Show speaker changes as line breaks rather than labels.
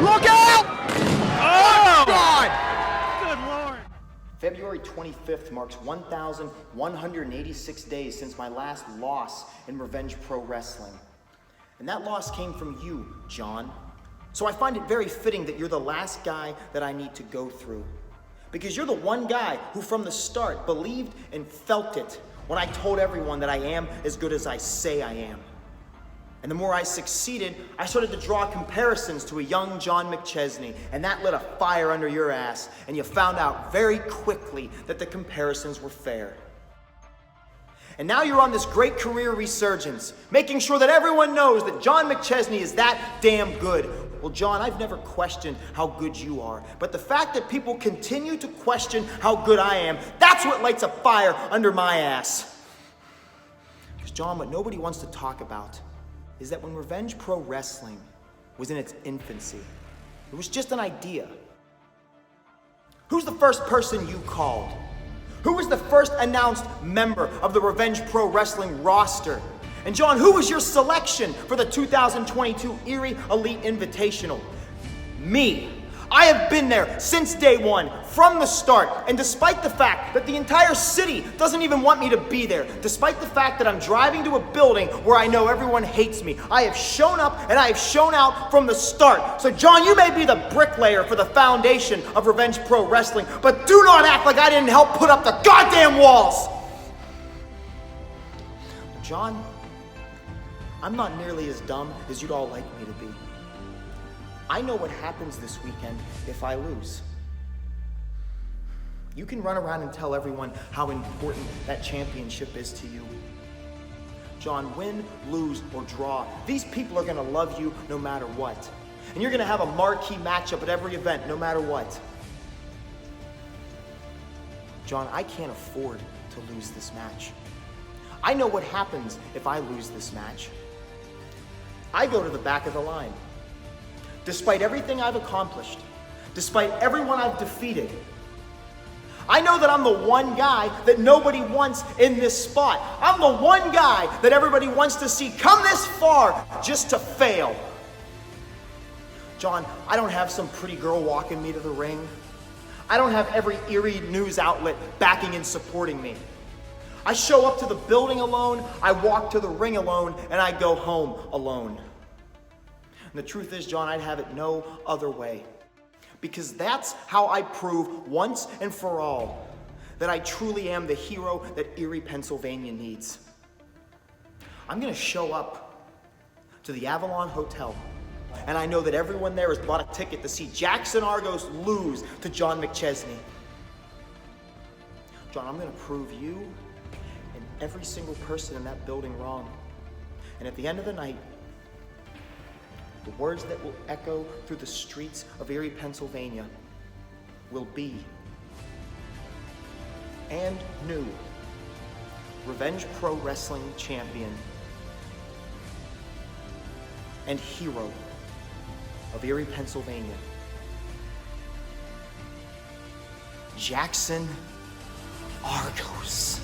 Look out! Oh, God!
Good Lord.
February 25th marks 1,186 days since my last loss in Revenge Pro Wrestling. And that loss came from you, John. So I find it very fitting that you're the last guy that I need to go through. Because you're the one guy who from the start believed and felt it when I told everyone that I am as good as I say I am. And the more I succeeded, I started to draw comparisons to a young John McChesney, and that lit a fire under your ass, and you found out very quickly that the comparisons were fair. And now you're on this great career resurgence, making sure that everyone knows that John McChesney is that damn good. Well, John, I've never questioned how good you are, but the fact that people continue to question how good I am, that's what lights a fire under my ass. Because, John, what nobody wants to talk about is that when Revenge Pro Wrestling was in its infancy, it was just an idea. Who's the first person you called? Who was the first announced member of the Revenge Pro Wrestling roster? And John, who was your selection for the 2022 Erie Elite Invitational? Me. I have been there since day one, from the start, and despite the fact that the entire city doesn't even want me to be there, despite the fact that I'm driving to a building where I know everyone hates me, I have shown up and I have shown out from the start. So John, you may be the bricklayer for the foundation of Revenge Pro Wrestling, but do not act like I didn't help put up the goddamn walls! John, I'm not nearly as dumb as you'd all like me to be. I know what happens this weekend if I lose. You can run around and tell everyone how important that championship is to you. John, win, lose, or draw, these people are gonna love you no matter what. And you're gonna have a marquee matchup at every event no matter what. John, I can't afford to lose this match. I know what happens if I lose this match. I go to the back of the line. Despite everything I've accomplished, despite everyone I've defeated, I know that I'm the one guy that nobody wants in this spot. I'm the one guy that everybody wants to see come this far just to fail. John, I don't have some pretty girl walking me to the ring. I don't have every Erie news outlet backing and supporting me. I show up to the building alone, I walk to the ring alone, and I go home alone. And the truth is, John, I'd have it no other way. Because that's how I prove once and for all that I truly am the hero that Erie, Pennsylvania needs. I'm gonna show up to the Avalon Hotel, and I know that everyone there has bought a ticket to see JaXon Argos lose to John McChesney. John, I'm gonna prove you and every single person in that building wrong. And at the end of the night, the words that will echo through the streets of Erie, Pennsylvania will be, and new, Revenge Pro Wrestling champion and hero of Erie, Pennsylvania, JaXon Argos.